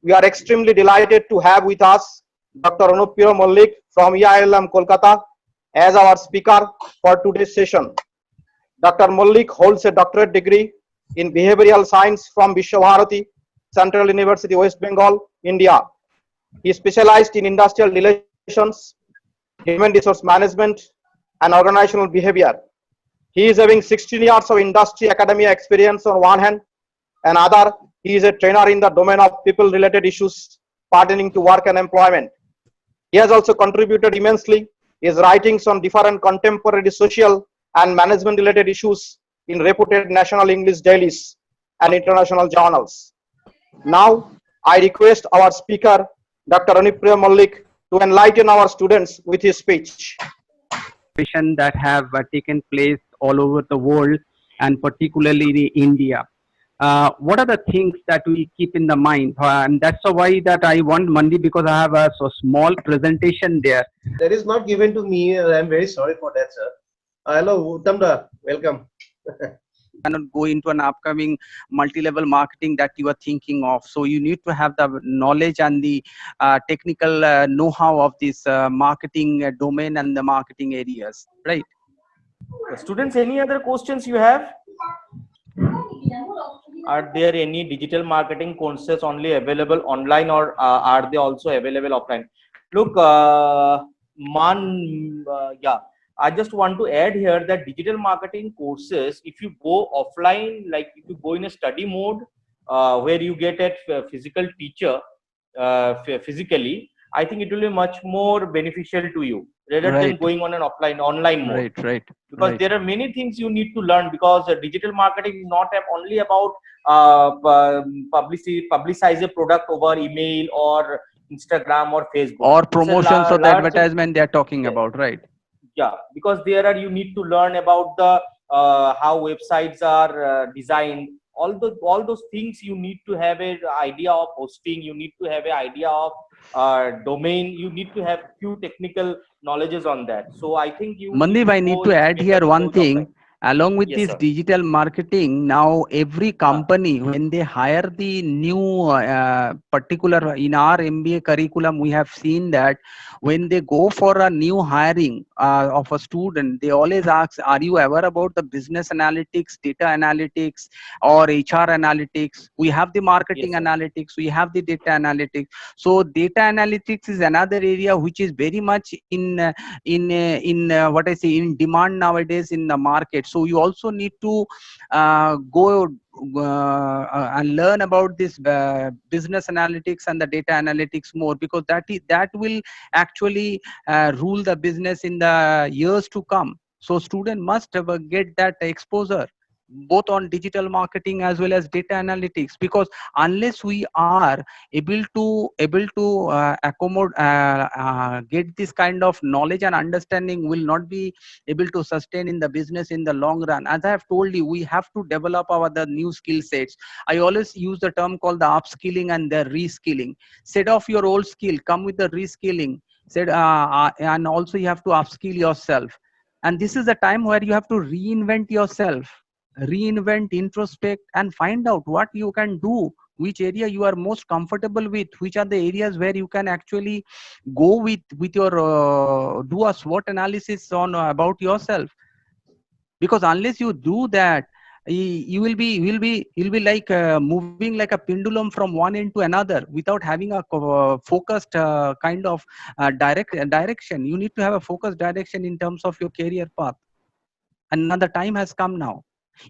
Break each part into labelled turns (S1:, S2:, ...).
S1: We are extremely delighted to have with us Dr. Anupriya Mallik from EILM Kolkata as our speaker for today's session. Dr. Mallik holds a doctorate degree in behavioral science from Vishwabharati, Central University, West Bengal, India. He specialized in industrial relations, human resource management, and organizational behavior. He is having 16 years of industry academia experience on one hand, and other, he is a trainer in the domain of people related issues pertaining to work and employment. He has also contributed immensely his writings on different contemporary social and management related issues in reputed national English dailies and international journals. Now, I request our speaker, Dr. Anupriya Mallik, to enlighten our students with his speech.
S2: That have taken place all over the world and particularly in India. What are the things that we keep in the mind? And that's why that I want Mandi, because I have a so small presentation there.
S3: That is not given to me. I'm very sorry for that, sir. Hello, Uttamda. Welcome.
S2: Cannot go into an upcoming multi-level marketing that you are thinking of. So you need to have the knowledge and the technical know-how of this marketing domain and the marketing areas, right?
S4: Students, any other questions you have? Are there any digital marketing courses only available online, or are they also available offline? Look, yeah, I just want to add here that digital marketing courses, if you go offline, like if you go in a study mode where you get a physical teacher physically, I think it will be much more beneficial to you rather than going on an online mode.
S2: Right.
S4: Because there are many things you need to learn, because digital marketing is not only about publicize a product over email or Instagram or Facebook
S2: or promotions or the advertisement they are talking about, right?
S4: Yeah, because there are, you need to learn about the how websites are designed. All those things you need to have an idea of hosting. You need to have an idea of domain. You need to have few technical knowledges on that. So I think you
S2: Mandeep, I need to add here one thing. Along with
S4: Yes,
S2: this
S4: sir.
S2: digital marketing, now every company, when they hire the new particular, in our MBA curriculum, we have seen that when they go for a new hiring of a student, they always ask, are you aware about the business analytics, data analytics, or HR analytics? We have the marketing
S4: Yes, sir.
S2: analytics, we have the data analytics. So data analytics is another area which is very much in what I say, in demand nowadays in the market. So you also need to go and learn about this business analytics and the data analytics more, because that will actually rule the business in the years to come. So student must get that exposure both on digital marketing as well as data analytics, because unless we are able to accommodate get this kind of knowledge and understanding, will not be able to sustain in the business in the long run. As I have told you, we have to develop the new skill sets. I always use the term called the upskilling and the reskilling. Set off your old skill, come with the reskilling, and also you have to upskill yourself. And this is the time where you have to reinvent yourself, reinvent, introspect, and find out what you can do, which area you are most comfortable with, which are the areas where you can actually go with your do a SWOT analysis on about yourself. Because unless you do that, you'll be like moving like a pendulum from one end to another without having a focused kind of direction. You need to have a focused direction in terms of your career path, and now the time has come now.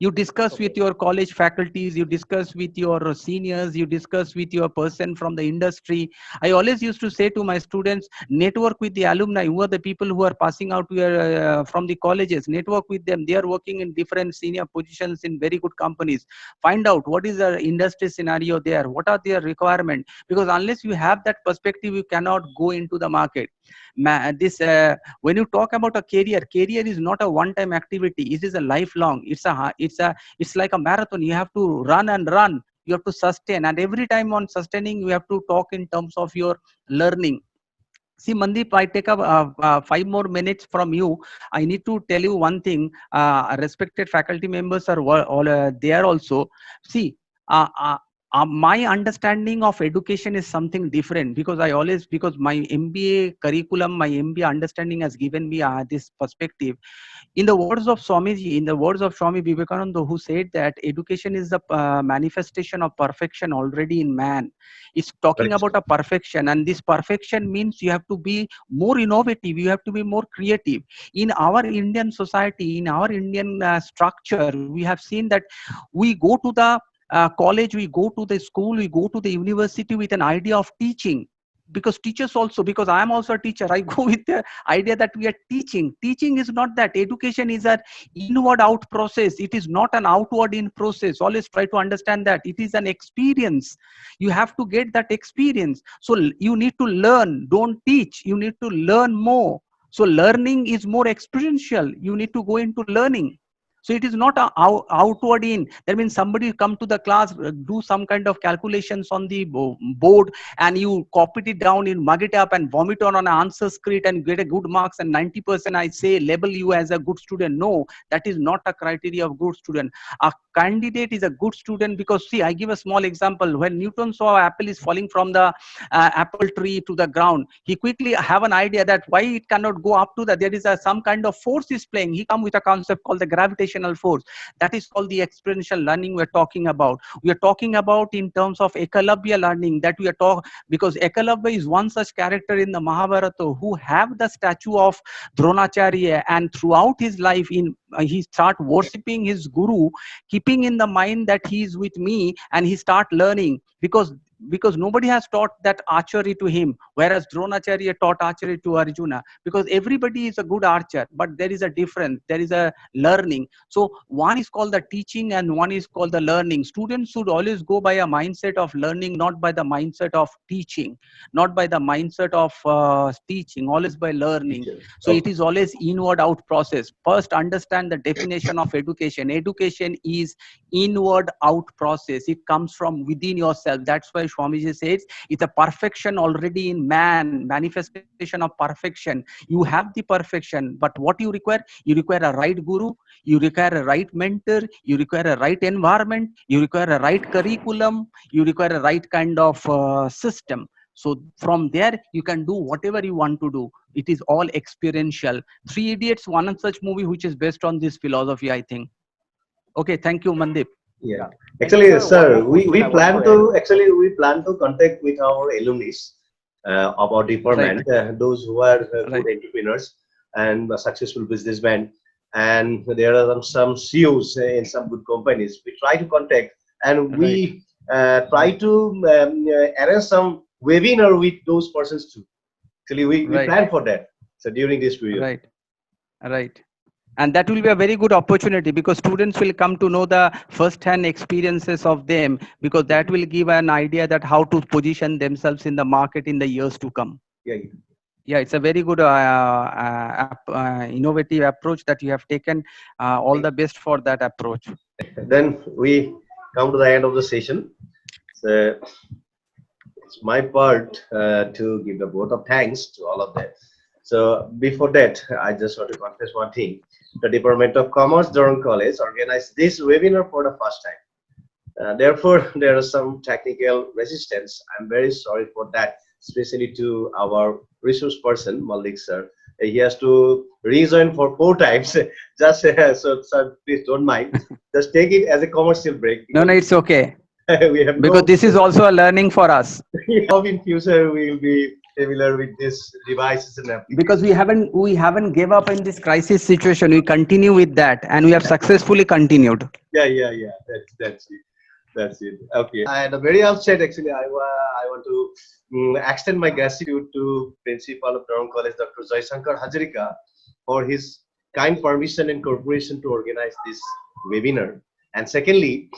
S2: You discuss with your college faculties, you discuss with your seniors, you discuss with your person from the industry. I always used to say to my students, network with the alumni, who are the people who are passing out from the colleges. Network with them. They are working in different senior positions in very good companies. Find out what is the industry scenario there, what are their requirements, because unless you have that perspective, you cannot go into the market. When you talk about a career is not a one time activity. It is a lifelong. It's like a marathon. You have to run and run. You have to sustain, and every time on sustaining, you have to talk in terms of your learning. See, Mandeep, I take up 5 more minutes from you. I need to tell you one thing. Respected faculty members are all there also. See, my understanding of education is something different, because because my MBA curriculum, my MBA understanding has given me this perspective. In the words of Swamiji, in the words of Swami Vivekananda, who said that education is the manifestation of perfection already in man. It's talking
S3: Correct.
S2: about a perfection, and this perfection means you have to be more innovative, you have to be more creative. In our Indian society, in our Indian structure, we have seen that we go to the college, we go to the school, we go to the university with an idea of teaching, because teachers also, because I am also a teacher, I go with the idea that we are teaching is not that. Education is an inward out process, it is not an outward in process. Always try to understand that it is an experience. You have to get that experience. So you need to learn, don't teach, you need to learn more. So learning is more experiential, you need to go into learning. So it is not a outward in. That means somebody come to the class, do some kind of calculations on the board, and you copied it down, you mug it up and vomit on an answer script and get a good marks and 90% I say label you as a good student. No, that is not a criteria of good student. A candidate is a good student because, see, I give a small example. When Newton saw apple is falling from the apple tree to the ground, he quickly have an idea that why it cannot go up to that. There is some kind of force is playing. He come with a concept called the gravitational force. That is called the experiential learning we're talking about. We are talking about in terms of Ekalavya learning, that we are talking, because Ekalavya is one such character in the Mahabharata who have the statue of Dronacharya, and throughout his life he start worshipping his guru, keeping in the mind that he is with me, and he start learning, because nobody has taught that archery to him, whereas Dronacharya taught archery to Arjuna. Because everybody is a good archer, but there is a difference, there is a learning. So one is called the teaching and one is called the learning. Students should always go by a mindset of learning, not by the mindset of teaching, not by the mindset of teaching, always by learning. So it is always inward out process. First understand the definition of education. Education is inward out process. It comes from within yourself. That's why Swamiji says it's a perfection already in man, manifestation of perfection. You have the perfection, but what you require? You require a right guru, you require a right mentor, you require a right environment, you require a right curriculum, you require a right kind of system. So from there, you can do whatever you want to do. It is all experiential. Three Idiots, one such movie which is based on this philosophy, I think. Okay, thank you, Mandip.
S3: Yeah.
S4: And
S3: Actually,
S4: sir, one
S3: sir,
S4: more
S3: we,
S4: question
S3: we
S4: I want
S3: plan
S4: to add.
S3: to actually we plan to contact with our alumni of our department, those who are good
S2: Right.
S3: entrepreneurs and successful businessmen, and there are some CEOs in some good companies. We try to contact, and
S2: Right.
S3: we try to arrange some webinar with those persons too. Actually, we
S2: Right.
S3: plan for that. So during this period.
S2: Right. Right. And that will be a very good opportunity, because students will come to know the first-hand experiences of them, because that will give an idea that how to position themselves in the market in the years to come.
S3: Yeah.
S2: Yeah, it's a very good innovative approach that you have taken. All the best for that approach.
S3: Then we come to the end of the session. So it's my part to give the vote of thanks to all of them. So before that, I just want to confess one thing. The Department of Commerce, Durham College, organized this webinar for the first time. Therefore, there is some technical resistance. I'm very sorry for that, especially to our resource person, Malik sir. He has to rejoin for 4 times. Just so, sir, please don't mind. Just take it as a commercial break.
S2: No, it's okay,
S3: We have
S2: because this is also a learning for us.
S3: hope in future we will be familiar with this devices and applications.
S2: Because we haven't gave up in this crisis situation. We continue with that, and we have successfully continued.
S3: Yeah. That's it. That's it. Okay. At the very outset, actually, I want to extend my gratitude to Principal of Durham College, Dr. Jaisankar Hazarika, for his kind permission and cooperation to organize this webinar. And secondly,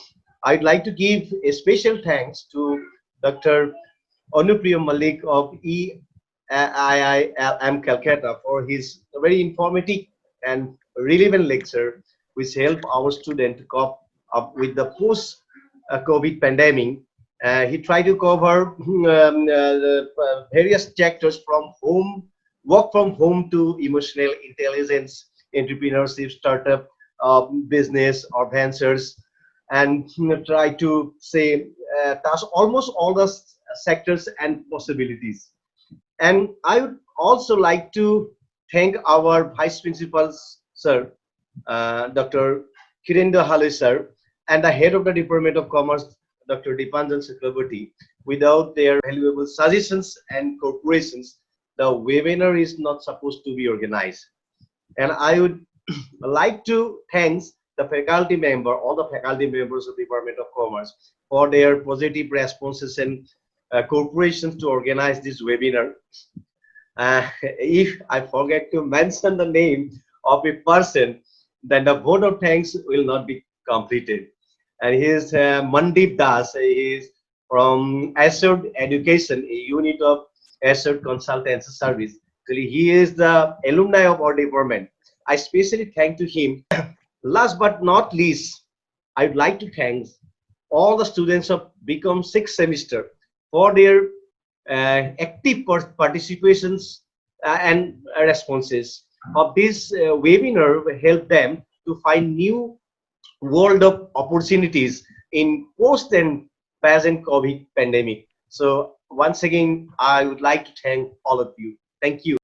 S3: I'd like to give a special thanks to Dr. Anupriya Malik of EIIM Calcutta for his very informative and relevant lecture, which helped our students to cope up with the post-COVID pandemic. He tried to cover the various chapters from work from home to emotional intelligence, entrepreneurship, startup, business, or ventures, and try to say touch almost all the sectors and possibilities. And I would also like to thank our Vice Principals, sir, Dr. Kirendra Hale, sir, and the Head of the Department of Commerce, Dr. Dipanjan Chakraborty. Without their valuable suggestions and corporations, the webinar is not supposed to be organized. And I would like to thank the faculty member, all the faculty members of the Department of Commerce for their positive responses and corporations to organize this webinar. If I forget to mention the name of a person, then the vote of thanks will not be completed. And he is Mandip Das. He is from Assured Education, a unit of Assured Consultancy Service. Actually, he is the alumni of our department. I especially thank to him. Last but not least, I'd like to thank all the students of BCom 6th semester for their active participations and responses of this webinar will help them to find new world of opportunities in post and present COVID pandemic. So once again, I would like to thank all of you. Thank you.